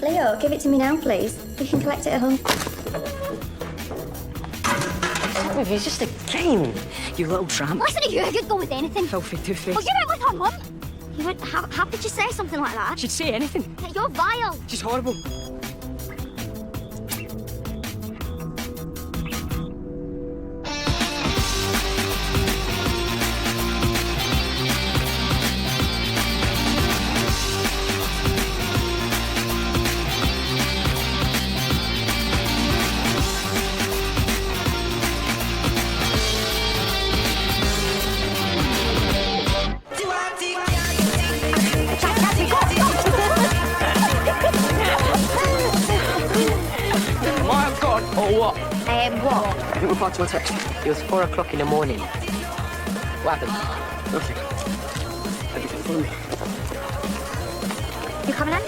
Leo, give it to me now, please. You can collect it at home. It's just a game. You little tramp. Listen to you, you'd go with anything. Filthy two-face. Well, you went with her mum. You went, how could you say something like that? She'd say anything. You're vile. She's horrible. What? I didn't reply to my text. It was 4 o'clock in the morning. What happened? Nothing. Everything for me. You coming in?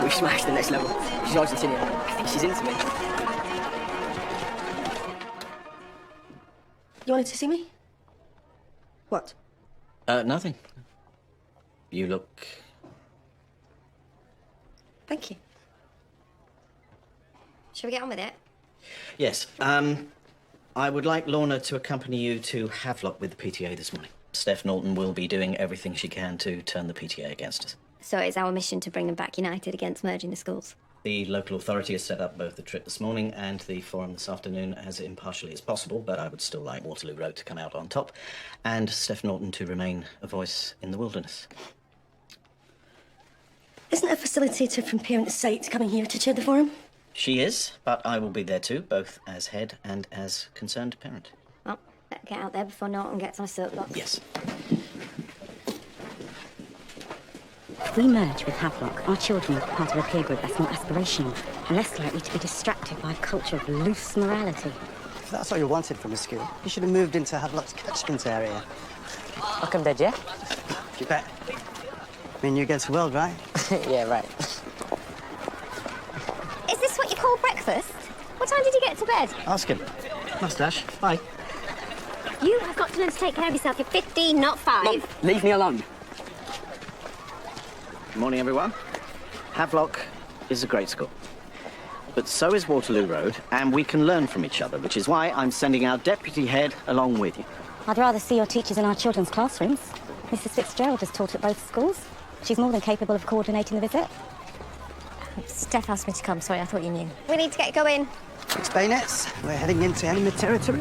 We smashed the next level. She's Argentinian. I think she's into me. You wanted to see me? What? Nothing. You look... Thank you. Shall we get on with it? Yes. I would like Lorna to accompany you to Havelock with the PTA this morning. Steph Norton will be doing everything she can to turn the PTA against us. So it's our mission to bring them back united against merging the schools. The local authority has set up both the trip this morning and the forum this afternoon as impartially as possible, but I would still like Waterloo Road to come out on top and Steph Norton to remain a voice in the wilderness. Isn't a facilitator from Parent Estate coming here to chair the forum? She is, but I will be there too, both as head and as concerned parent. Well, better get out there before Norton gets on a soapbox. Yes. If we merge with Havelock, our children will be part of a peer group that's more aspirational and less likely to be distracted by a culture of loose morality. If that's what you wanted from a school, you should have moved into Havelock's catchment area. I'll come dead, yeah? You bet. Me and you against the world, right? Yeah, right. Is this what you call breakfast? What time did you get to bed? Ask him. Mustache. Bye. You have got to learn to take care of yourself. You're 15, not 5. Mum, leave me alone. Good morning, everyone. Havelock is a great school. But so is Waterloo Road, and we can learn from each other, which is why I'm sending our deputy head along with you. I'd rather see your teachers in our children's classrooms. Mrs. Fitzgerald has taught at both schools. She's more than capable of coordinating the visit. Steph asked me to come. Sorry, I thought you knew. We need to get going. 6 bayonets. We're heading into enemy territory.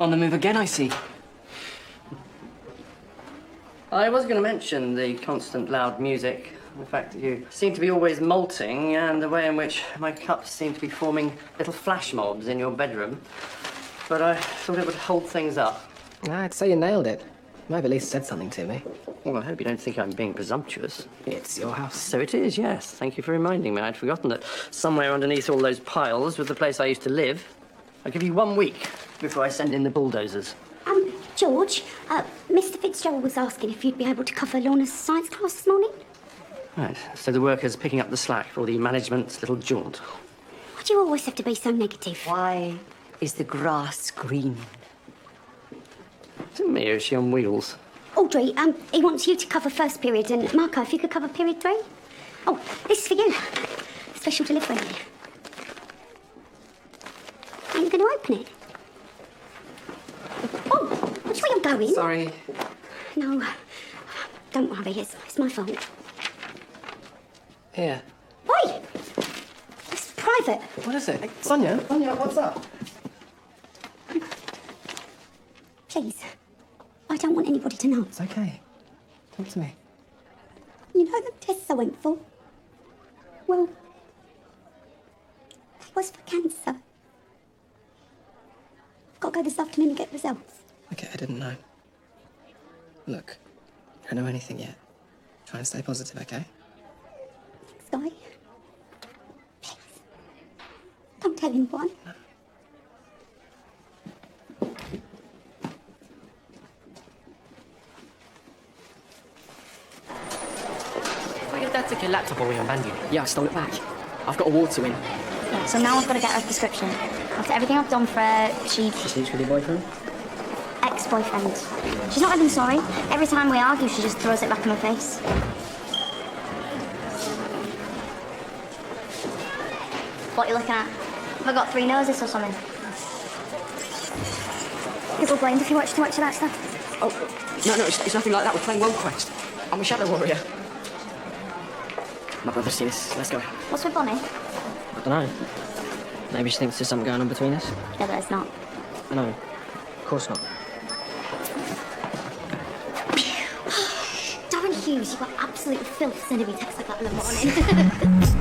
On the move again, I see. I was going to mention the constant loud music, the fact that you seem to be always molting, and the way in which my cups seem to be forming little flash mobs in your bedroom. But I thought it would hold things up. I'd say you nailed it. You might have at least said something to me. Well, I hope you don't think I'm being presumptuous. It's your house. So it is, yes. Thank you for reminding me. I'd forgotten that somewhere underneath all those piles was the place I used to live. I'll give you 1 week before I send in the bulldozers. George, Mr. Fitzgerald was asking if you'd be able to cover Lorna's science class this morning. Right, so the workers picking up the slack for the management's little jaunt. Why do you always have to be so negative? Why is the grass green? Isn't me, or is she on wheels? Audrey, he wants you to cover first period, and Marco, if you could cover period 3. Oh, this is for you. Special delivery. Are you going to open it? Oh, which way you're going? Sorry. No, don't worry, it's my fault. Here. Oi! It's private. What is it? Sonia? Sonia, what's up? Please, I don't want anybody to know. It's okay. Talk to me. You know the tests I went for? Well, it was for cancer. I've got to go this afternoon and get results. Okay, I didn't know. Look, I don't know anything yet. Try and stay positive, okay? Sky? Please. Don't tell anyone. Well, your dad took your laptop away and banned you. Yeah, I stole it back. I've got a war to win. Right, so now I've got to get her a prescription. After everything I've done for her, She sleeps with your boyfriend? ex-boyfriend. She's not even sorry. Every time we argue, she just throws it back in my face. What are you looking at? Have I got 3 noses or something? You're blamed if you watch too much of that stuff. Oh, no, it's nothing like that. We're playing World Quest. I'm a Shadow Warrior. My brother's seen us. Let's go. What's with Bonnie? I don't know. Maybe she thinks there's something going on between us. No, there's not. No, of course not. Darren Hughes, you've got absolute filth sending me texts like that in the morning.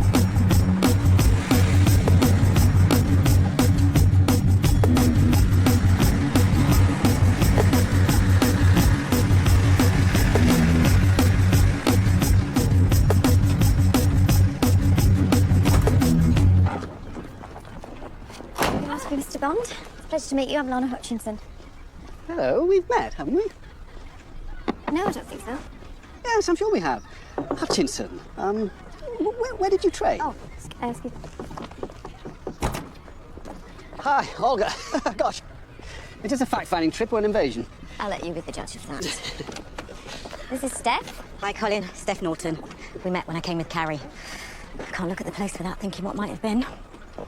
Mr. Bond. Pleasure to meet you. I'm Lana Hutchinson. Hello, we've met, haven't we? No, I don't think so. Yes, I'm sure we have. Hutchinson, where did you train? Oh, excuse me. Hi, Olga. Gosh, it is a fact-finding trip or an invasion. I'll let you be the judge of that. This is Steph. Hi, Colin. Steph Norton. We met when I came with Carrie. I can't look at the place without thinking what might have been.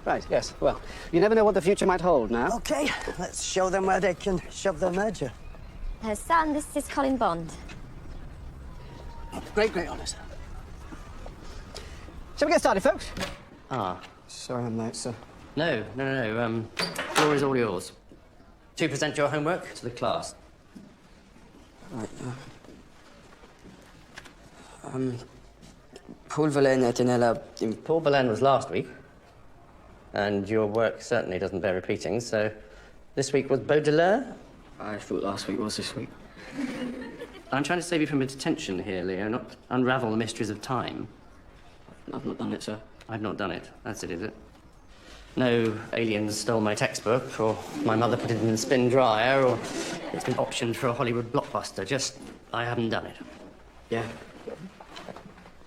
Right, yes. Well, you never know what the future might hold now. Okay, let's show them where they can shove their merger. Her son, this is Colin Bond. Great honours. Shall we get started, folks? Ah. Sorry I'm late, sir. No. Floor is all yours. To present your homework to the class. Right, Paul Verlaine était né là. Paul Verlaine was last week, and your work certainly doesn't bear repeating, so this week was Baudelaire? I thought last week was this week. I'm trying to save you from a detention here, Leo, not unravel the mysteries of time. I've not done it, sir. I've not done it. That's it, is it? No aliens stole my textbook, or my mother put it in the spin dryer, or it's been optioned for a Hollywood blockbuster. Just, I haven't done it. Yeah.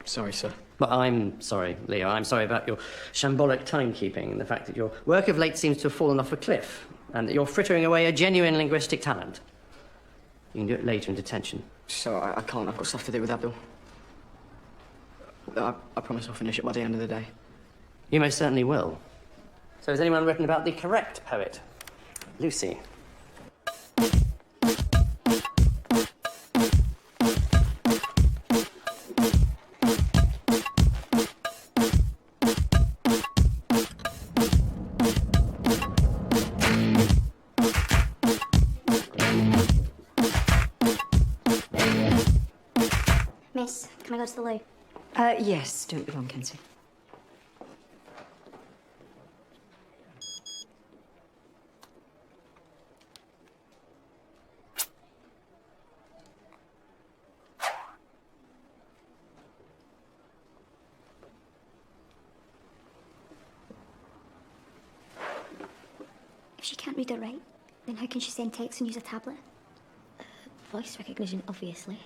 Sorry, sir. Well, I'm sorry, Leo. I'm sorry about your shambolic timekeeping and the fact that your work of late seems to have fallen off a cliff, and that you're frittering away a genuine linguistic talent. You can do it later in detention. So I can't. I've got stuff to do with that bill. I promise I'll finish it by the end of the day. You most certainly will. So has anyone written about the correct poet? Lucy. Miss, can I go to the loo? Yes, don't be long, Kenzie. If she can't read or write, then how can she send texts and use a tablet? Voice recognition, obviously.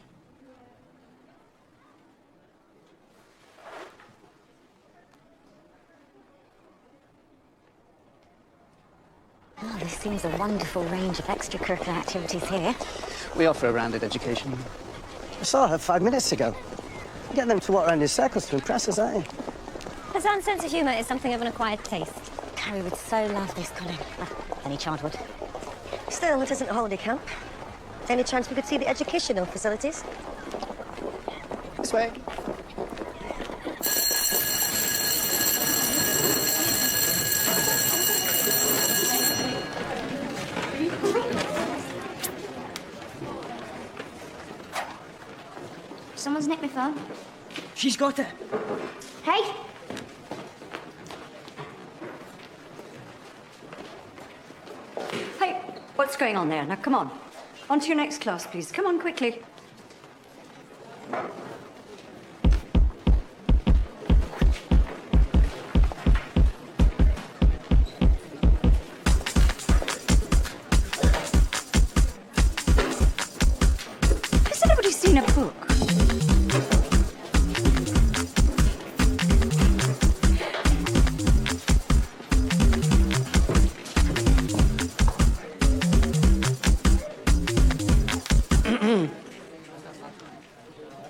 Oh, there seems a wonderful range of extracurricular activities here. We offer a rounded education. I saw her 5 minutes ago. Get them to walk around in circles to impress us, aren't you? Her son's sense of humour is something of an acquired taste. Carrie would so love this, Colin. Any child would. Still, it isn't a holiday camp. Any chance we could see the educational facilities? This way. Someone's nicked my phone. She's got it. Hey! Hey, what's going on there? Now, come on. On to your next class, please. Come on, quickly. Has anybody seen a book?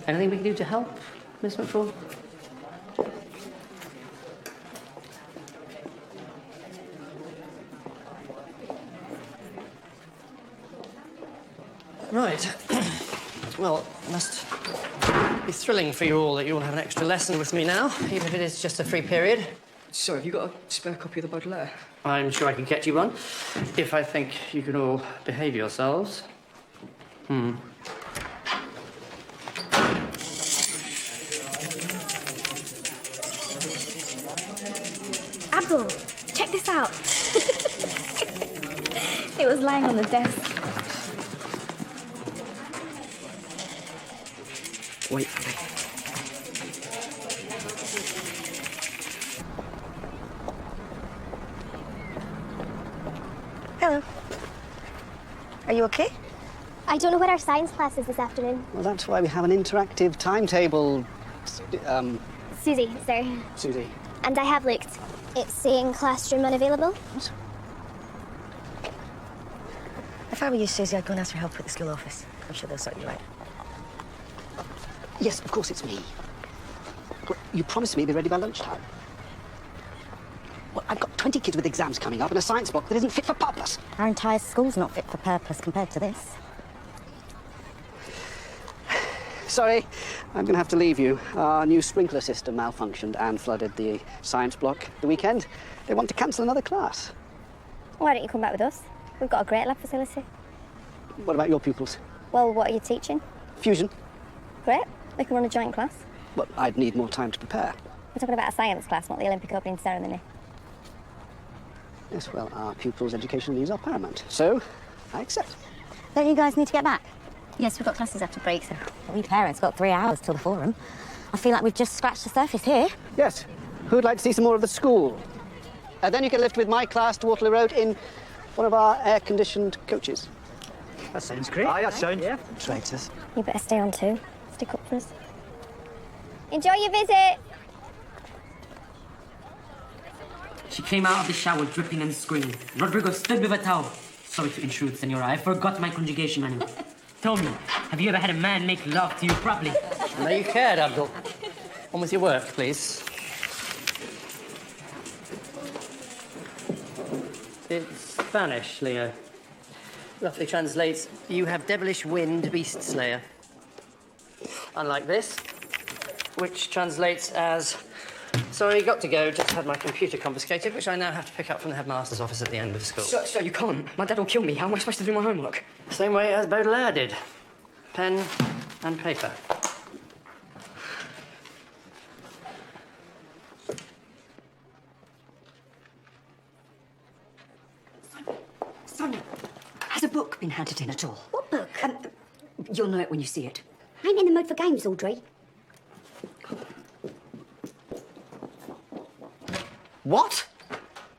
Anything we can do to help, Miss McFall? Right. Well, it must be thrilling for you all that you all have an extra lesson with me now, even if it is just a free period. So, have you got a spare copy of the Baudelaire? I'm sure I can get you one, if I think you can all behave yourselves. Abdul, check this out. It was lying on the desk. Wait. Hello. Are you okay? I don't know what our science class is this afternoon. Well, that's why we have an interactive timetable. Susie, is there? Susie. And I have looked. It's saying classroom unavailable. What? If I were you, Susie, I'd go and ask for help with the school office. I'm sure they'll sort you out. Yes, of course it's me. Well, you promised me it'd be ready by lunchtime. Well, I've got 20 kids with exams coming up and a science block that isn't fit for purpose. Our entire school's not fit for purpose compared to this. Sorry, I'm going to have to leave you. Our new sprinkler system malfunctioned and flooded the science block the weekend. They want to cancel another class. Why don't you come back with us? We've got a great lab facility. What about your pupils? Well, what are you teaching? Fusion? Great. We can run a joint class. Well, I'd need more time to prepare. We're talking about a science class, not the Olympic opening ceremony. Yes, well, our pupils' educational needs are paramount. So, I accept. Don't you guys need to get back? Yes, we've got classes after break, so... We parents got 3 hours till the forum. I feel like we've just scratched the surface here. Yes. Who'd like to see some more of the school? Then you can lift with my class to Waterloo Road in one of our air-conditioned coaches. That sounds great. Aye, that sounds. Yeah. Traitors. You better stay on too. Stick up for us. Enjoy your visit! She came out of the shower dripping and screaming. Rodrigo stood with a towel. Sorry to intrude, Senora. I forgot my conjugation manual. Tell me, have you ever had a man make love to you properly? I know you cared, Abdul. On with your work, please. It's Spanish, Leo. Roughly translates, you have devilish wind, beast slayer. Unlike this, which translates as, sorry, got to go, just had my computer confiscated, which I now have to pick up from the headmaster's office at the end of school. So you can't. My dad will kill me. How am I supposed to do my homework? Same way as Baudelaire did. Pen and paper. Sonia, has a book been handed in at all? What book? You'll know it when you see it. I ain't in the mood for games, Audrey. What?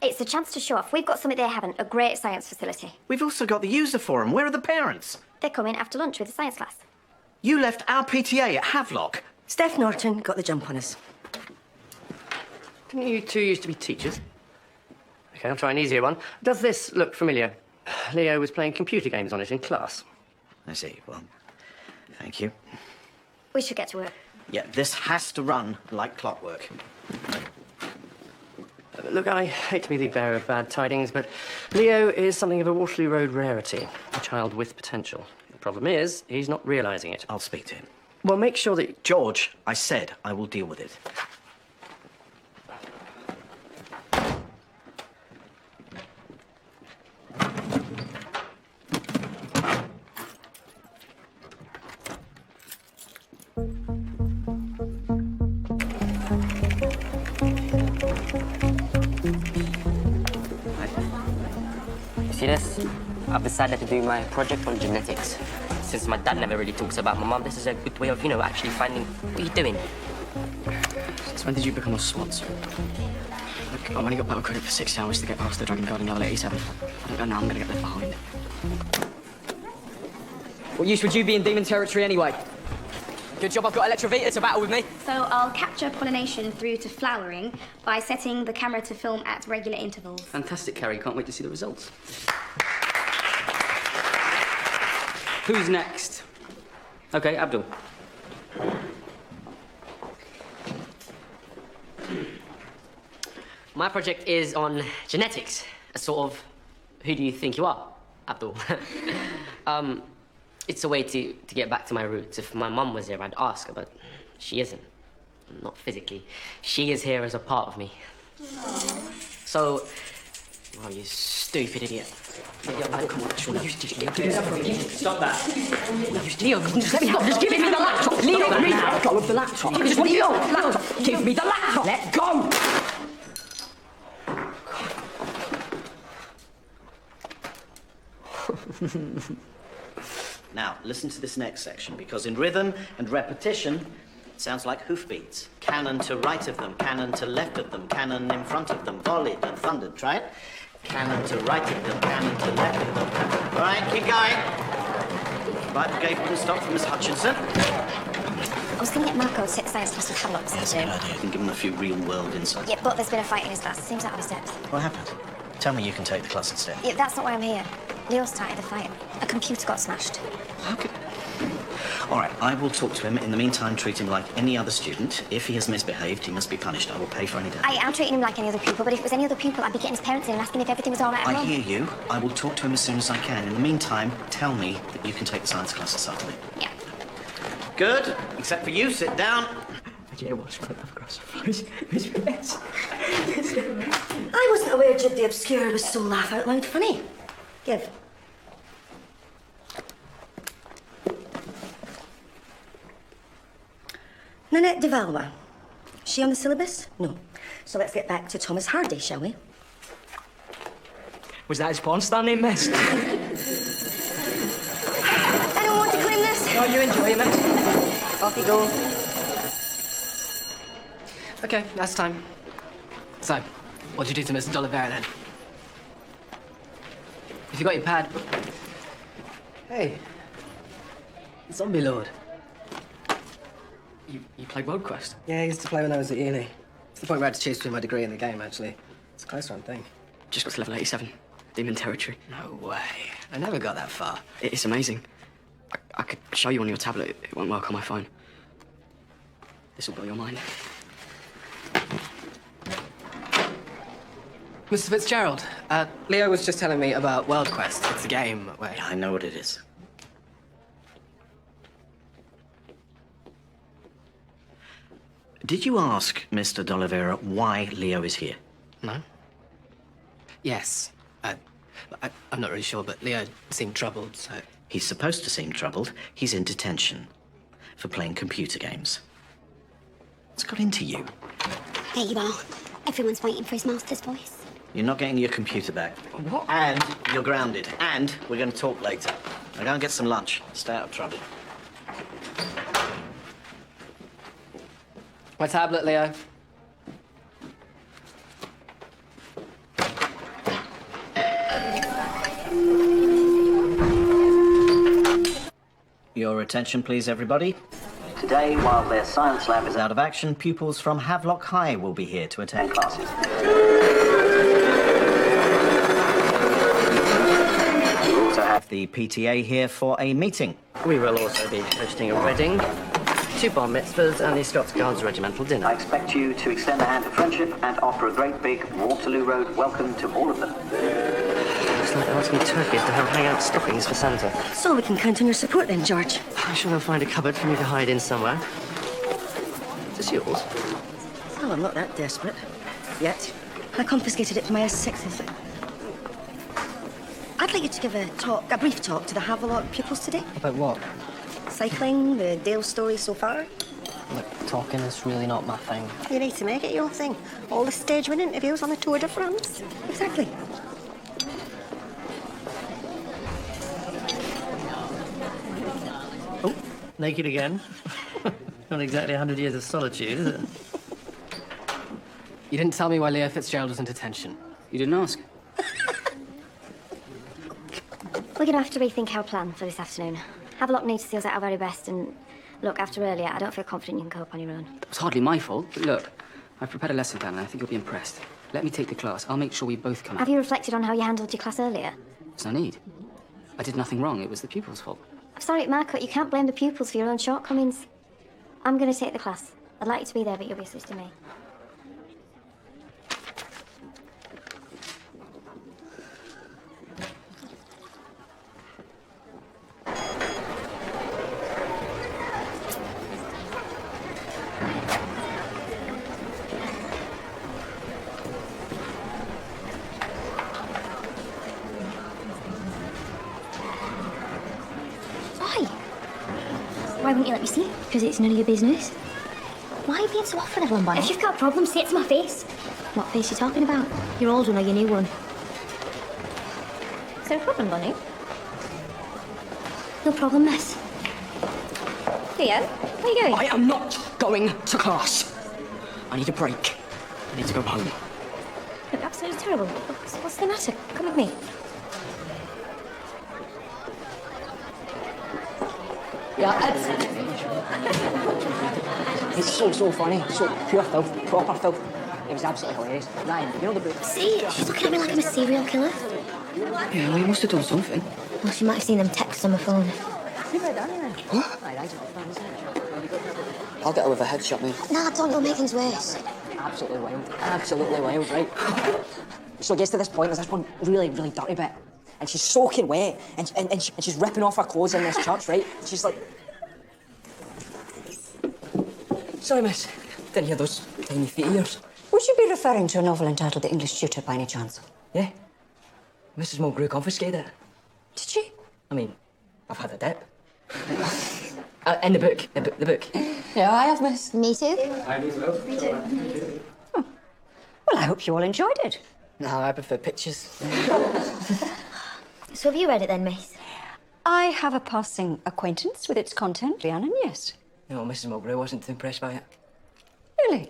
It's a chance to show off. We've got something they haven't, a great science facility. We've also got the user forum. Where are the parents? They come in after lunch with the science class. You left our PTA at Havelock. Steph Norton got the jump on us. Didn't you two used to be teachers? Okay, I'll try an easier one. Does this look familiar? Leo was playing computer games on it in class. I see. Well, thank you. We should get to work. Yeah, this has to run like clockwork. Look, I hate to be the bearer of bad tidings, but Leo is something of a Waterloo Road rarity. A child with potential. The problem is, he's not realising it. I'll speak to him. Well, make sure that... George, I said I will deal with it. See this? I've decided to do my project on genetics. Since my dad never really talks about my mum, this is a good way of, actually finding what you're doing. Since when did you become a SWAT? Look, I've only got battle credit for 6 hours to get past the Dragon Guardian level 87. I don't know now I'm gonna get left behind. What use would you be in demon territory anyway? Good job I've got Electrovita to battle with me. So I'll capture pollination through to flowering by setting the camera to film at regular intervals. Fantastic, Carrie. Can't wait to see the results. Who's next? Okay, Abdul. My project is on genetics. A sort of, who do you think you are, Abdul? It's a way to get back to my roots. If my mum was here, I'd ask her, but she isn't. Not physically. She is here as a part of me. So, oh, you stupid idiot. Leo, come on, Sean. Stop that. Leo, just let me have. Just give me the laptop. Leo, let me have. Go with the laptop. Just what do you laptop? Give me the laptop. Let go. Now, listen to this next section, because in rhythm and repetition, it sounds like hoofbeats. Cannon to right of them, cannon to left of them, cannon in front of them, volleyed and thundered. Try it. Cannon to right of them, cannon to left of them. All right, keep going. Right, brigade wouldn't stop for Miss Hutchinson. I was going to get Marco to sit science class with Havelock this That's a good idea. You can give him a few real-world insights. Yeah, but there's been a fight in his class. Seems out of his depth. What happened? Tell me you can take the class instead. Yeah, that's not why I'm here. Leo started the fight. A computer got smashed. How could... All right, I will talk to him. In the meantime, treat him like any other student. If he has misbehaved, he must be punished. I will pay for any damage. I'm treating him like any other pupil, but if it was any other pupil, I'd be getting his parents in and asking if everything was all right at I home. hear you. I will talk to him as soon as I can. In the meantime, tell me that you can take the science class this afternoon. Yeah. Good. Except for you, sit down. I wasn't aware Jib the Obscure was so laugh out loud funny. Give. Nanette de Valois. She on the syllabus? No. So let's get back to Thomas Hardy, shall we? Was that his porn star name, miss? Anyone want to claim this? No, you enjoy it, mate. Off you go. Okay, last time. So, what'd you do to Mr. D'Olivera then? If you got your pad. Hey. Zombie Lord. You played World Quest? Yeah, I used to play when I was at uni. It's the point where I had to choose between my degree and the game, actually. It's a close one thing. Just got to level 87. Demon territory. No way. I never got that far. It's amazing. I could show you on your tablet. It won't work on my phone. This will blow your mind. Mr. Fitzgerald, Leo was just telling me about World Quest. It's a game where... I know what it is. Did you ask Mr. D'Olivera why Leo is here? No? Yes. I'm not really sure, but Leo seemed troubled, so... He's supposed to seem troubled. He's in detention for playing computer games. What's got into you? There you are. Everyone's waiting for his master's voice. You're not getting your computer back. What? And you're grounded. And we're going to talk later. Now go and get some lunch. Stay out of trouble. My tablet, Leo. Your attention, please, everybody. Today, while their science lab is out of action, pupils from Havelock High will be here to attend classes. We also have the PTA here for a meeting. We will also be hosting a wedding, 2 bar mitzvahs, and the Scots Guards regimental dinner. I expect you to extend a hand of friendship and offer a great big Waterloo Road welcome to all of them. It's like asking turkeys to hang out stockings for Santa. So we can count on your support then, George. I'm sure they'll find a cupboard for me to hide in somewhere. Is this yours? Well, I'm not that desperate. Yet. I confiscated it from my S6s. I'd like you to give a brief talk to the Havelock pupils today. About what? Cycling, the Dale story so far. Look, talking is really not my thing. You need to make it your thing. All the stage-win interviews on the Tour de France. Exactly. Naked again? Not exactly 100 years of solitude, is it? You didn't tell me why Leo Fitzgerald was in detention. You didn't ask? We're going to have to rethink our plan for this afternoon. Havelock needs to see us at our very best, and look, after earlier, I don't feel confident you can cope on your own. That was hardly my fault. But look, I've prepared a lesson plan and I think you'll be impressed. Let me take the class. I'll make sure we both come out. Have you reflected on how you handled your class earlier? There's no need. I did nothing wrong. It was the pupils' fault. I'm sorry, Marco, you can't blame the pupils for your own shortcomings. I'm going to take the class. I'd like you to be there, but you'll be assisting me. Why wouldn't you let me see? Because it's none of your business. Why are you being so off with everyone, Bonnie? If you've got problems, say it to my face. What face are you talking about? Your old one or your new one? Is there a problem, Bonnie? No problem, miss. Theo, where are you going? I am not going to class. I need a break. I need to go home. Look, absolutely terrible. What's the matter? Come with me. Yeah, it's so funny, so pure filth, proper filth. It was absolutely hilarious. Ryan, you know the book? See, she's looking at me like I'm a serial killer. Yeah, well, you must have done something. Well, she might have seen them texts on my phone. What? I'll get her with a headshot, mate. Nah, don't, it'll make things worse. Absolutely wild, right? So it gets to this point, there's this one really dirty bit. And she's soaking wet, and she's ripping off her clothes in this church, right? She's like... Sorry, miss. Didn't hear those tiny feet of yours. Would you be referring to a novel entitled The English Tutor by any chance? Yeah. Mrs. Mulgrew confiscated it. Did she? I mean, I've had a dip. In the book. The book. Yeah, I have, miss. Me too. Me too. Oh. Well, I hope you all enjoyed it. No, I prefer pictures. So have you read it then, miss? I have a passing acquaintance with its content, Rhiannon, yes. No, Mrs. Mulgrew wasn't too impressed by it. Really?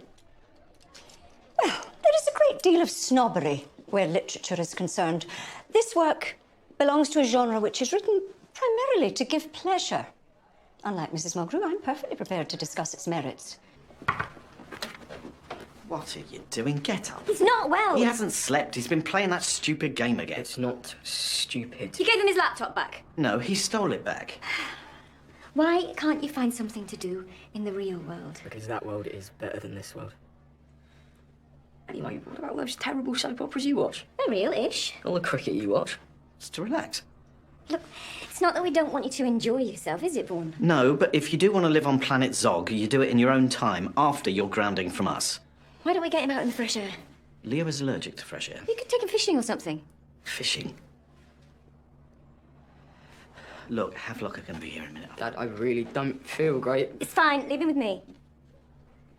Well, there is a great deal of snobbery where literature is concerned. This work belongs to a genre which is written primarily to give pleasure. Unlike Mrs. Mulgrew, I'm perfectly prepared to discuss its merits. What are you doing? Get up. He's not well. He hasn't slept. He's been playing that stupid game again. It's not stupid. You gave him his laptop back. No, he stole it back. Why can't you find something to do in the real world? Because that world is better than this world. Anyway, what about those terrible soap operas you watch? They're real-ish. All the cricket you watch? Just to relax. Look, it's not that we don't want you to enjoy yourself, is it, Vaughan? No, but if you do want to live on planet Zog, you do it in your own time, after you're grounding from us. Why don't we get him out in the fresh air? Leo is allergic to fresh air. You could take him fishing or something. Fishing? Look, Havelock are going to be here in a minute. Dad, I really don't feel great. It's fine. Leave him with me.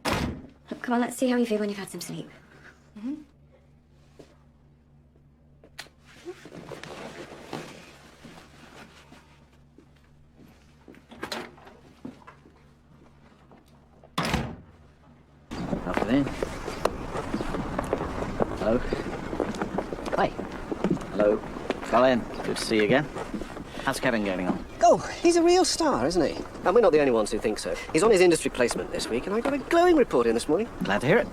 Look, come on, let's see how you feel when you've had some sleep. Afternoon. Hello. Hi. Hello. Come in. Good to see you again. How's Kevin getting on? Oh, he's a real star, isn't he? And we're not the only ones who think so. He's on his industry placement this week, and I got a glowing report in this morning. Glad to hear it.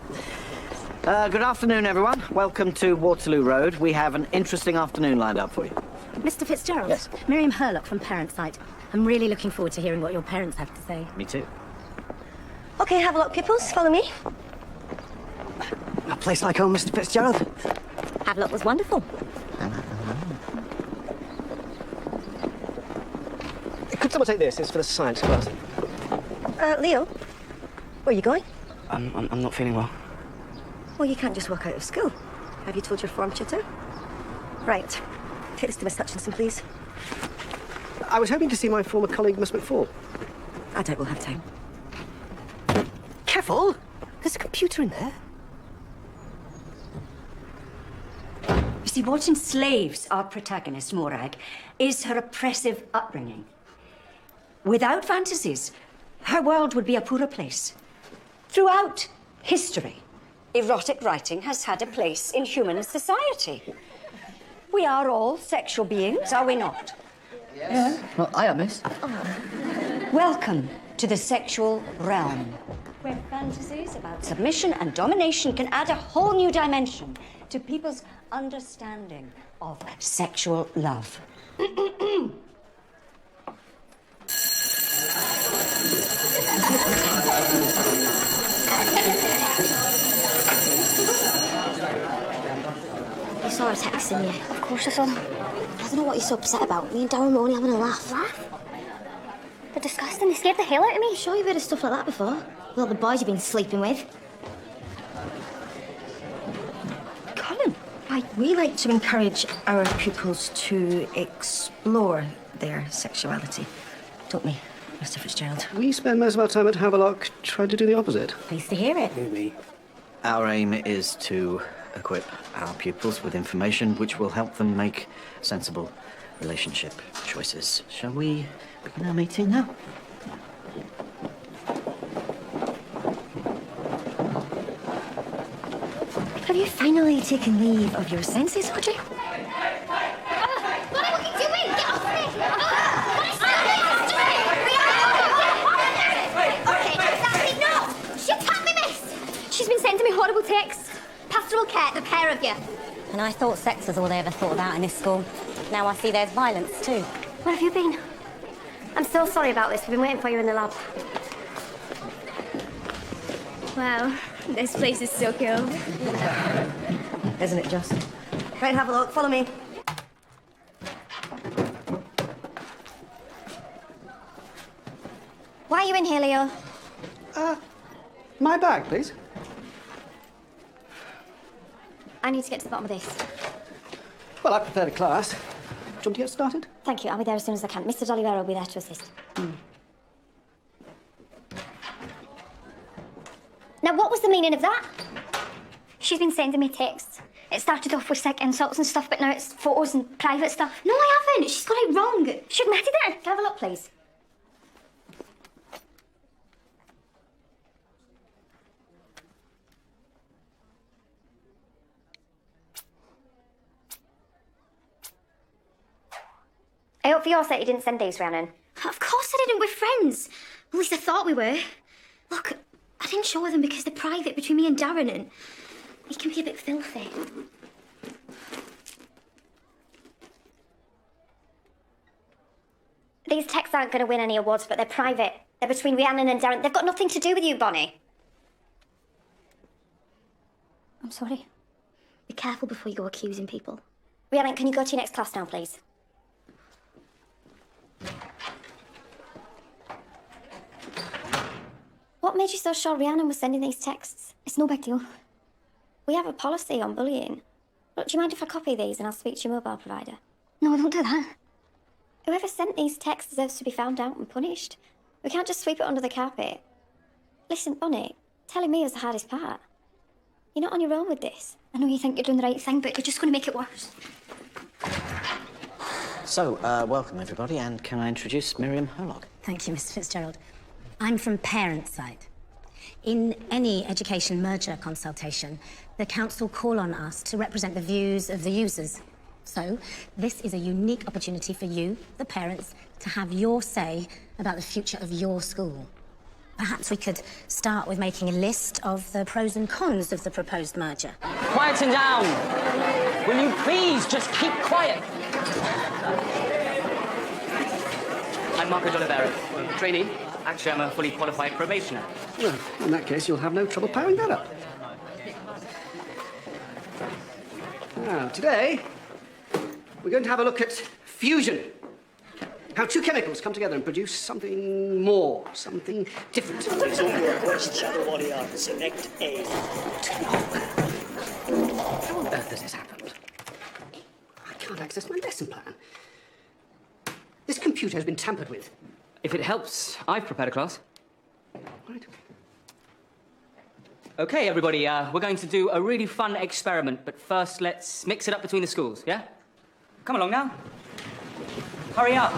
Good afternoon, everyone. Welcome to Waterloo Road. We have an interesting afternoon lined up for you. Mr. Fitzgerald? Yes? Miriam Hurlock from Parent Site. I'm really looking forward to hearing what your parents have to say. Me too. OK, Havelock pupils, follow me. A place like home, Mr. Fitzgerald. Havelock was wonderful. Could someone take this? It's for the science class. Leo, where are you going? I'm not feeling well. Well, you can't just walk out of school. Have you told your form tutor? Right. Take this to Miss Hutchinson, please. I was hoping to see my former colleague, Miss McFall. I doubt we'll have time. Careful! There's a computer in there. You see, watching slaves, our protagonist, Morag, is her oppressive upbringing. Without fantasies, her world would be a poorer place. Throughout history, erotic writing has had a place in human society. We are all sexual beings, are we not? Yes. Well, I am, miss. Welcome to the sexual realm, where fantasies about submission and domination can add a whole new dimension to people's understanding of sexual love. You saw her texting you. Of course I saw. I don't know what you're so upset about. Me and Darren were only having a laugh. Laugh? They're disgusting. They scared the hell out of me. Sure you've heard of stuff like that before? With all the boys you've been sleeping with. Colin, we like to encourage our pupils to explore their sexuality, don't we, Mr. Fitzgerald? We spend most of our time at Havelock trying to do the opposite. Pleased to hear it. Our aim is to equip our pupils with information which will help them make sensible relationship choices. Shall we begin our meeting now? Have you finally taken leave of your senses, Audrey? What are you doing? Get off me! Okay, exactly. No! She attacked me, miss! She's been sending me horrible texts. Pastoral care, the pair of you. And I thought sex was all they ever thought about in this school. Now I see there's violence, too. Where have you been? I'm so sorry about this. We've been waiting for you in the lab. Wow, this place is so cool. Isn't it just? Right, have a look. Follow me. Why are you in here, Leo? My bag, please. I need to get to the bottom of this. Well, I prepared a class. Do you want to get started? Thank you. I'll be there as soon as I can. Mr. D'Olivera will be there to assist. Now, what was the meaning of that? She's been sending me texts. It started off with sick insults and stuff, but now it's photos and private stuff. No, I haven't. She's got it wrong. She admitted it. Can I have a look, please? I hope for your sake you didn't send these, Rhiannon. Of course I didn't. We're friends. At least I thought we were. Look, I didn't show them because they're private between me and Darren, and he can be a bit filthy. These texts aren't going to win any awards, but they're private. They're between Rhiannon and Darren. They've got nothing to do with you, Bonnie. I'm sorry. Be careful before you go accusing people. Rhiannon, can you go to your next class now, please? What made you so sure Rhiannon was sending these texts? It's no big deal. We have a policy on bullying. Look, do you mind if I copy these and I'll speak to your mobile provider? No, don't do that. Whoever sent these texts deserves to be found out and punished. We can't just sweep it under the carpet. Listen, Bonnie, telling me was the hardest part. You're not on your own with this. I know you think you're doing the right thing, but you're just going to make it worse. So, welcome everybody, and can I introduce Miriam Herlog? Thank you, Mr. Fitzgerald. I'm from parent side. In any education merger consultation, the council call on us to represent the views of the users. So, this is a unique opportunity for you, the parents, to have your say about the future of your school. Perhaps we could start with making a list of the pros and cons of the proposed merger. Quieten down! Will you please just keep quiet? I'm Marco D'Olivera, trainee. Actually, I'm a fully qualified probationer. Well, in that case, you'll have no trouble powering that up. Now, today, we're going to have a look at fusion. How two chemicals come together and produce something more, something different. Select A. How on earth has this happened? I can't access my lesson plan. This computer has been tampered with. If it helps, I've prepared a class. Right. Okay, everybody, we're going to do a really fun experiment, but first let's mix it up between the schools, yeah? Come along now. Hurry up.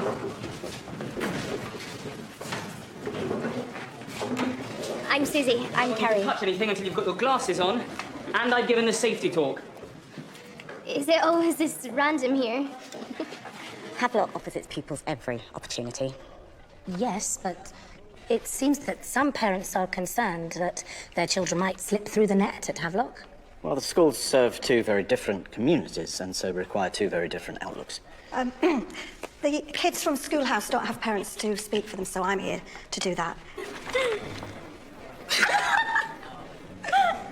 I'm Susie. I'm Kerry. Don't touch anything until you've got your glasses on, and I've given the safety talk. Is it always this random here? Havelock offers its pupils every opportunity. Yes, but it seems that some parents are concerned that their children might slip through the net at Havelock. Well, the schools serve two very different communities and so require two very different outlooks. The kids from Schoolhouse don't have parents to speak for them, so I'm here to do that.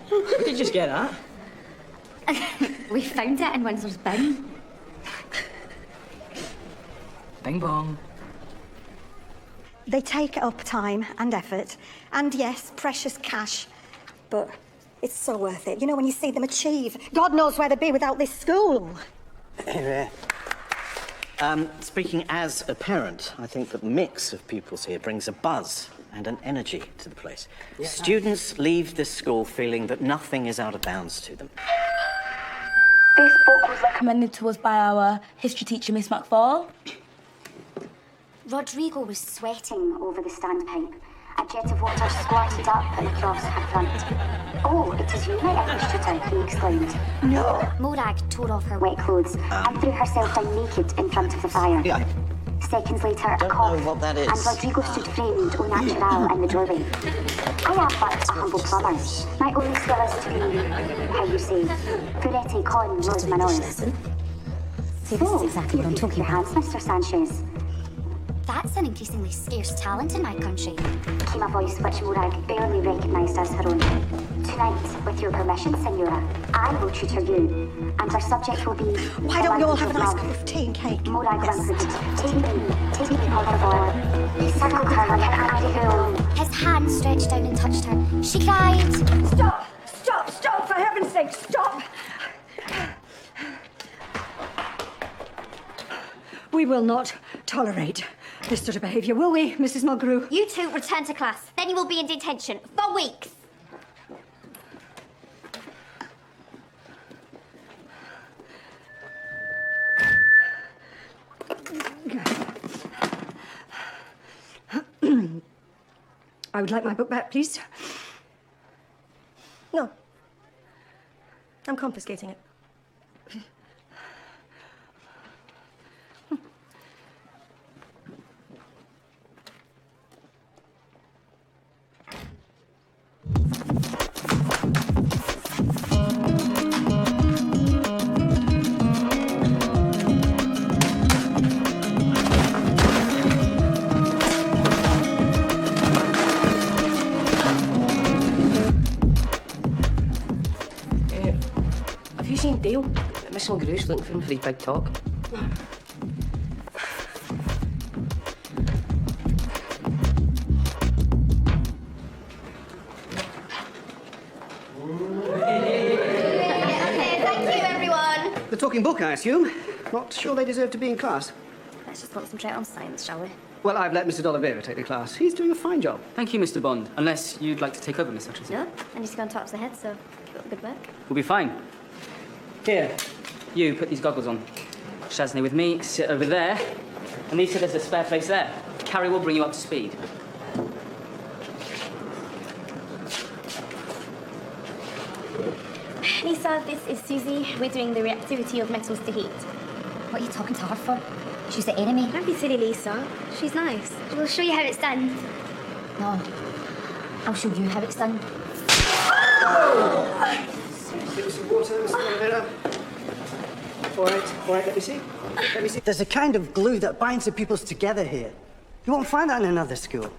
Where did you just get that? We found it in Windsor's bin. Bing bong. They take up time and effort, and yes, precious cash, but it's so worth it. You know, when you see them achieve, God knows where they'd be without this school. Speaking as a parent, I think that the mix of pupils here brings a buzz and an energy to the place. Yeah. Students leave this school feeling that nothing is out of bounds to them. This book was recommended to us by our history teacher, Miss McFall. Rodrigo was sweating over the standpipe. A jet of water squirted up at the cross her front. Oh, it is you, my English tutor, he exclaimed. No! Morag tore off her wet clothes and threw herself down naked in front of the fire. Yeah. Seconds later, a Don't cough, know what that is. and Rodrigo stood framed au naturel in the doorway. I am but a humble plumber. My only skill is to be, how you say, purete con los manos. See, this is exactly what I'm talking your about. hands, Mr. Sanchez. That's an increasingly scarce talent in my country, came a voice which Morag barely recognised as her own. Tonight, with your permission, Senora, I will tutor you, and our subject will be... Why don't we all have a nice cup of tea and cake? Morag whimpered, take me, por favor. He circled her like an angry bull. His hand stretched down and touched her. She cried. Stop! Stop! Stop! For heaven's sake, stop! We will not tolerate this sort of behaviour, will we, Mrs. Mulgrew? You two return to class. Then you will be in detention for weeks. I would like my book back, please. No. I'm confiscating it. Have you seen Dale? Miss Mulgrew's looking for him for his big talk. The talking book, I assume. Not sure they deserve to be in class. Let's just concentrate on science, shall we? Well, I've let Mr. D'Oliveira take the class. He's doing a fine job. Thank you, Mr. Bond. Unless you'd like to take over, Miss Hutchinson. No, I need to go on top of the head, so keep up the good work. We'll be fine. Here, you put these goggles on. Shazney with me, sit over there. And Lisa, there's a spare place there. Carrie will bring you up to speed. Lisa, this is Susie. We're doing the reactivity of metals to heat. What are you talking to her for? She's the enemy. Don't be silly, Lisa. She's nice. We'll show you how it's done. No. I'll show you how it's done. Give me some water, Mr. D'Oliveira. All right, let me see. Let me see. There's a kind of glue that binds the pupils together here. You won't find that in another school.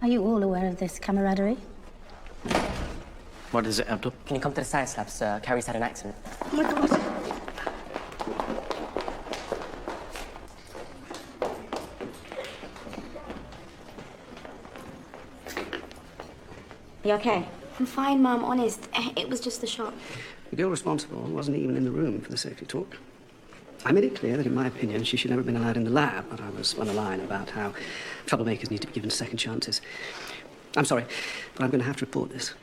Are you all aware of this camaraderie? What is it, Abdul? Can you come to the science lab, sir? Carrie's had an accident. Oh, my God. You okay? I'm fine, Mum, honest. It was just a shock. The girl responsible wasn't even in the room for the safety talk. I made it clear that, in my opinion, she should never have been allowed in the lab, but I was on a line about how troublemakers need to be given second chances. I'm sorry, but I'm going to have to report this.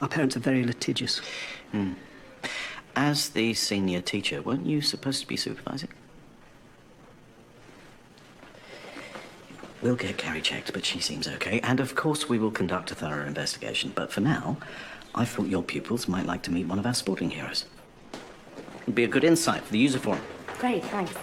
Our parents are very litigious. As the senior teacher, weren't you supposed to be supervising? We'll get Carrie checked, but she seems okay. And of course, we will conduct a thorough investigation. But for now, I thought your pupils might like to meet one of our sporting heroes. It'd be a good insight for the user forum. Great, thanks.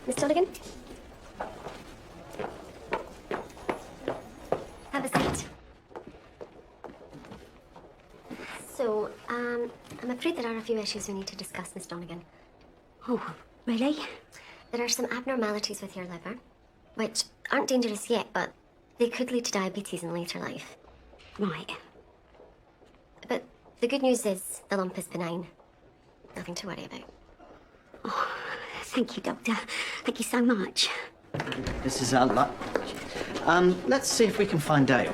Miss Donegan? Have a seat. So, I'm afraid there are a few issues we need to discuss, Miss Donegan. Oh, really? There are some abnormalities with your liver, which aren't dangerous yet, but they could lead to diabetes in later life. Right. But the good news is the lump is benign. Nothing to worry about. Oh, thank you, Doctor. Thank you so much. This is our luck. Let's see if we can find Dale.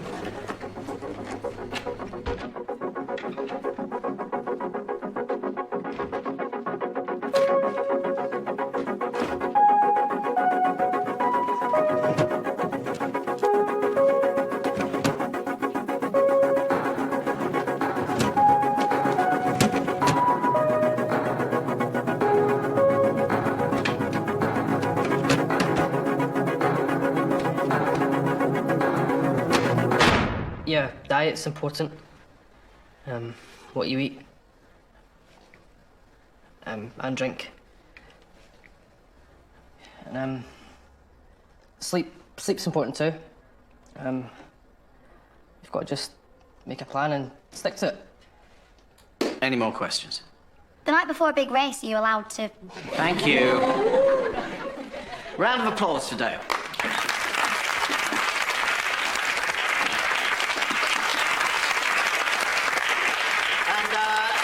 Yeah, diet's important. What you eat. And drink. And, sleep's important too. You've got to just make a plan and stick to it. Any more questions? The night before a big race, are you allowed to... Thank you. Round of applause for Dale.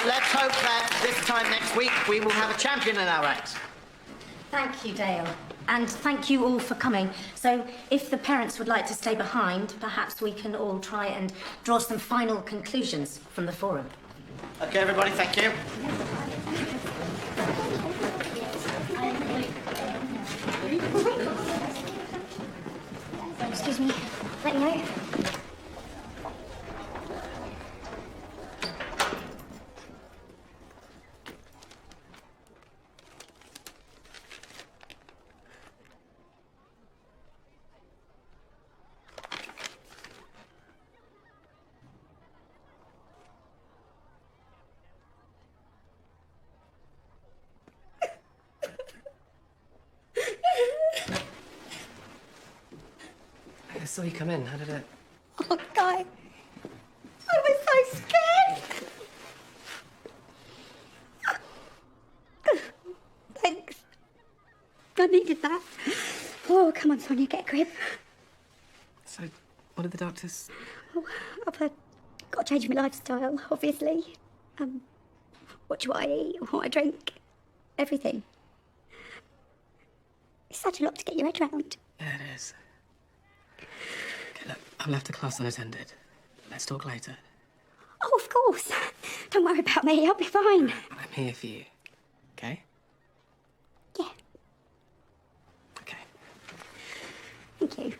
Let's hope that this time next week we will have a champion in our ranks. Thank you, Dale. And thank you all for coming. So, if the parents would like to stay behind, perhaps we can all try and draw some final conclusions from the forum. Okay, everybody, thank you. Excuse me. Let me out. I saw you come in. How did it... Oh, Guy. I was so scared. Thanks. I needed that. Oh, come on, Sonia, get a grip. So, what did the doctors... Oh, I've got to change my lifestyle, obviously. What do I eat, what I drink, everything. It's such a lot to get your head around. Yeah, it is. Okay, look, I've left the class unattended. Let's talk later. Oh, of course. Don't worry about me, I'll be fine. I'm here for you. Okay? Yeah. Okay. Thank you.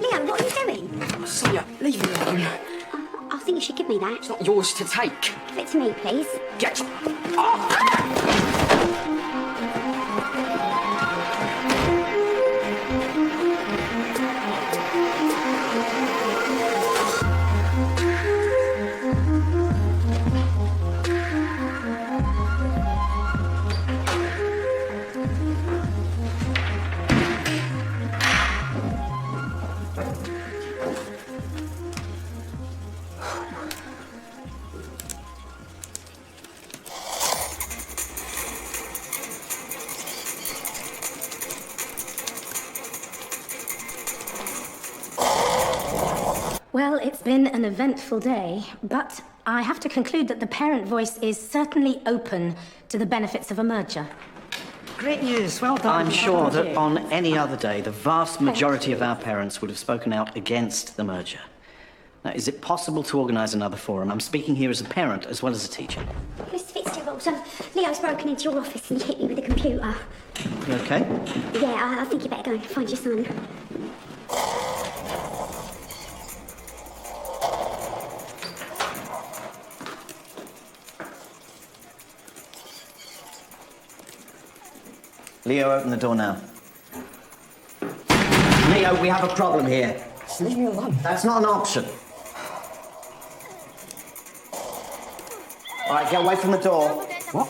Leo, what are you doing? Sonia, leave me alone. I think you should give me that. It's not yours to take. Give it to me, please. Get... Oh! Well, it's been an eventful day, but I have to conclude that the parent voice is certainly open to the benefits of a merger. Great news, well done. I'm sure that on any other day, the vast majority of our parents would have spoken out against the merger. Now, is it possible to organise another forum? I'm speaking here as a parent as well as a teacher. Mr. Fitzgerald, Charles. Leo's broken into your office and hit you with a computer. You okay? Yeah, I think you better go and find your son. Leo, open the door now. Leo, we have a problem here. Just leave me alone. That's not an option. All right, get away from the door. What?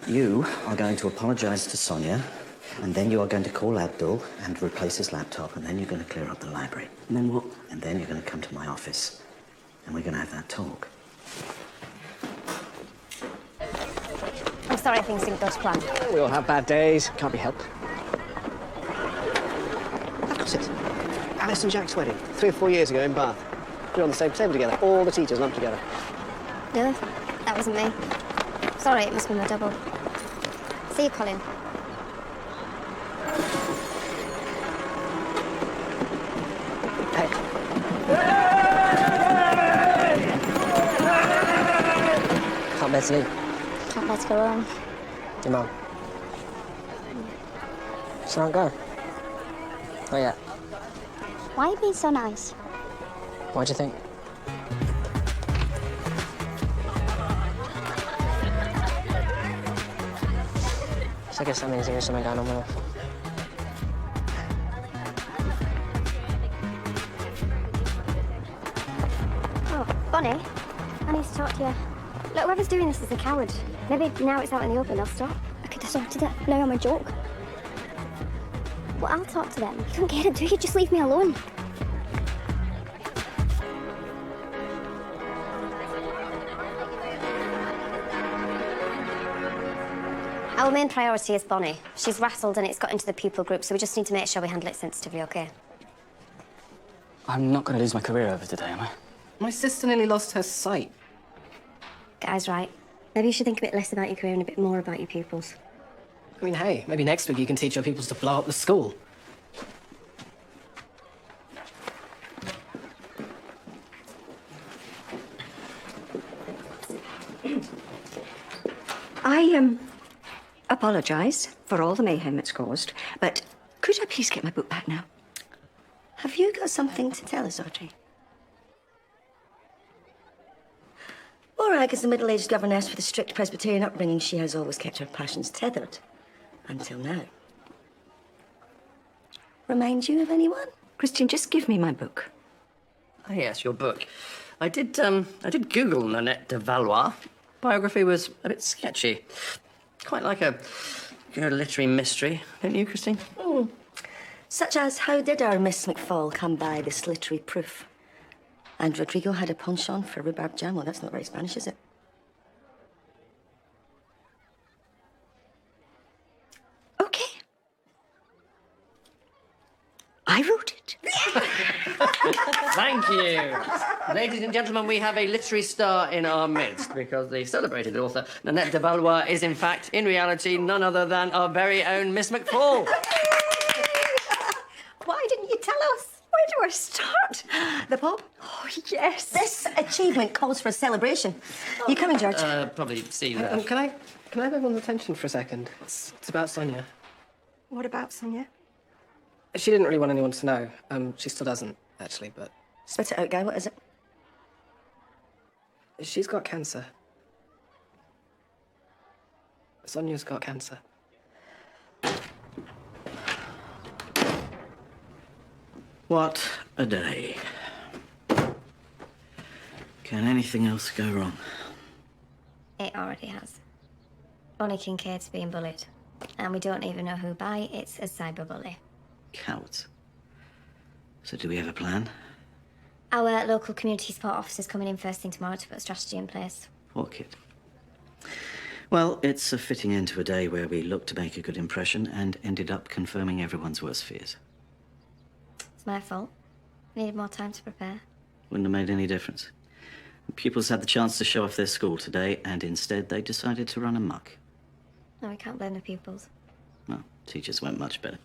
You are going to apologise to Sonia, and then you are going to call Abdul and replace his laptop, and then you're going to clear up the library. And then what? And then you're going to come to my office, and we're going to have that talk. I'm sorry things didn't go to plan. We all have bad days. Can't be helped. Of course it. Alice and Jack's wedding, 3 or 4 years ago in Bath. We were on the same table together. All the teachers lumped together. No, that wasn't me. Sorry, it must be my double. See you, Colin. Hey. Can't bear to leave. Can't bear to go wrong. Your mum. So don't go. Not yet. Why are you being so nice? What do you think? So I guess that means there's something going on with her. Oh, Bonnie, I need to talk to you. Look, whoever's doing this is a coward. Maybe now it's out in the open, they'll stop. I could have sorted it. Now I'm a joke. Well, I'll talk to them. You don't get it, do you? Just leave me alone. Our main priority is Bonnie. She's rattled and it's got into the pupil group, so we just need to make sure we handle it sensitively, OK? I'm not going to lose my career over today, am I? My sister nearly lost her sight. Guy's right. Maybe you should think a bit less about your career and a bit more about your pupils. I mean, hey, maybe next week you can teach your pupils to blow up the school. I apologise for all the mayhem it's caused, but could I please get my book back now? Have you got something to tell us, Audrey? Morag is the middle-aged governess with a strict Presbyterian upbringing. She has always kept her passions tethered. Until now. Remind you of anyone? Christian, just give me my book. Oh, yes, your book. I did Google Nanette de Valois. Biography was a bit sketchy. Quite like a good literary mystery, don't you, Christine? Mm. Such as, how did our Miss McFall come by this literary proof? And Rodrigo had a penchant for rhubarb jam. Well, that's not very Spanish, is it? OK. I wrote it. Thank you. Ladies and gentlemen, we have a literary star in our midst because the celebrated author Nanette de Valois is, in fact, in reality, none other than our very own Miss McFall. Why didn't you tell us? Where do I start? The pub? Oh, yes. This achievement calls for a celebration. You coming, George? Probably see that. Can I have everyone's attention for a second? It's about Sonia. What about Sonia? She didn't really want anyone to know. She still doesn't, actually, but... Spit it out, guy. What is it? She's got cancer. Sonia's got cancer. What a day. Can anything else go wrong? It already has. Bonnie Kincaid's being bullied. And we don't even know who by. It's a cyberbully. Cowards. So do we have a plan? Our local community support officer's coming in first thing tomorrow to put a strategy in place. What kid? Well, it's a fitting end to a day where we looked to make a good impression and ended up confirming everyone's worst fears. It's my fault. I needed more time to prepare. Wouldn't have made any difference. The pupils had the chance to show off their school today, and instead they decided to run amok. No, we can't blame the pupils. Well, teachers went much better.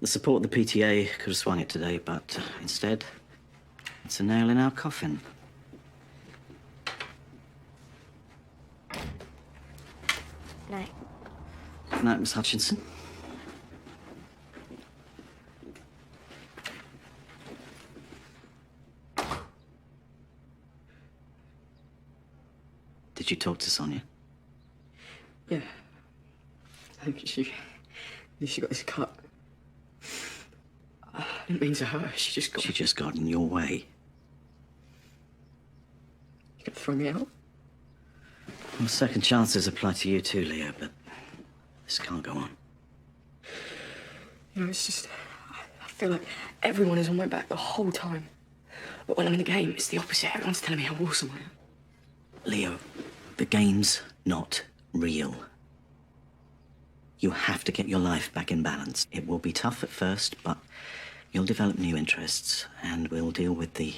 The support of the PTA could have swung it today, but instead, it's a nail in our coffin. Good night. Good night, Miss Hutchinson. Did you talk to Sonia? Yeah. I think she got this cut. I didn't mean to hurt her. She just got in your way. You gonna throw me out? Well, second chances apply to you too, Leo, but this can't go on. You know, it's just... I feel like everyone is on my back the whole time. But when I'm in the game, it's the opposite. Everyone's telling me how awesome I am. Leo, the game's not real. You have to get your life back in balance. It will be tough at first, but you'll develop new interests, and we'll deal with the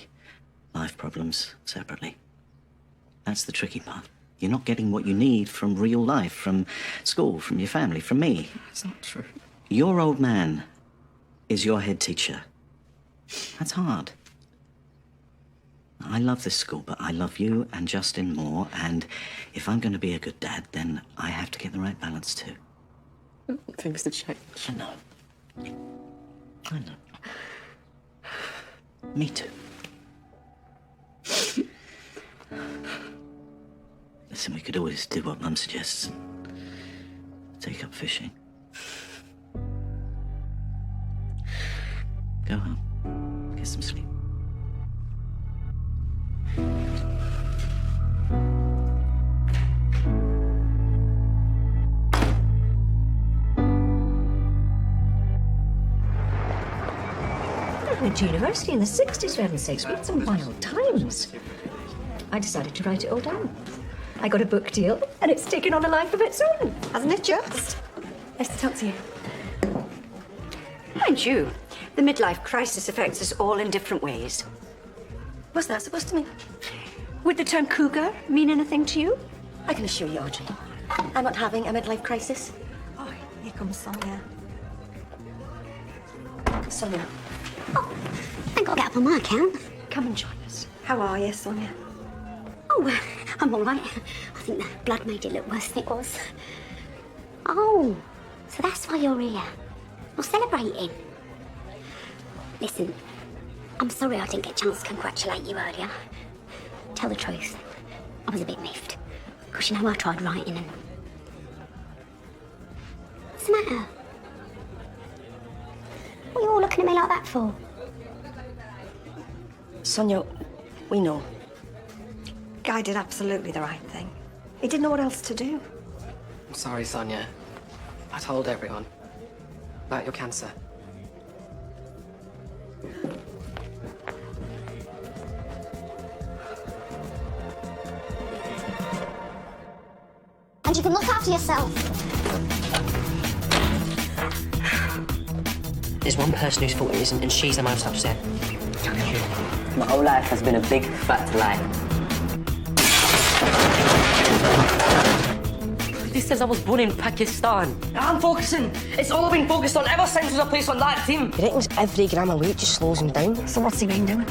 life problems separately. That's the tricky part. You're not getting what you need from real life, from school, from your family, from me. That's not true. Your old man is your head teacher. That's hard. I love this school, but I love you and Justin more, and if I'm going to be a good dad, then I have to get the right balance too. Things to change. I know. I know. Me too. Listen, we could always do what Mum suggests and take up fishing. Go home. Get some sleep. I went to university in the 60s, for heaven's sakes. We had some wild times. I decided to write it all down. I got a book deal, and it's taken on a life of its own, hasn't it, just? Nice to talk to you. Mind you, the midlife crisis affects us all in different ways. What's that supposed to mean? Would the term cougar mean anything to you? I can assure you, Audrey, I'm not having a midlife crisis. Oh, here comes Sonia. Sonia. Oh, I think I'll get up on my account. Come and join us. How are you, Sonia? Oh, I'm all right. I think the blood made it look worse than it was. Oh, so that's why you're here. You're celebrating. Listen, I'm sorry I didn't get a chance to congratulate you earlier. Tell the truth, I was a bit miffed. Because, you know, I tried writing and... What's the matter? What are you all looking at me like that for? Sonia, we know. Guy did absolutely the right thing. He didn't know what else to do. I'm sorry, Sonia. I told everyone about your cancer. And you can look after yourself. There's one person whose fault it isn't, and she's the most upset. My whole life has been a big fat lie. This says I was born in Pakistan. I'm focusing. It's all I've been focused on ever since there was a place on that team. He reckons every gram of weight just slows him down. So what's he been doing?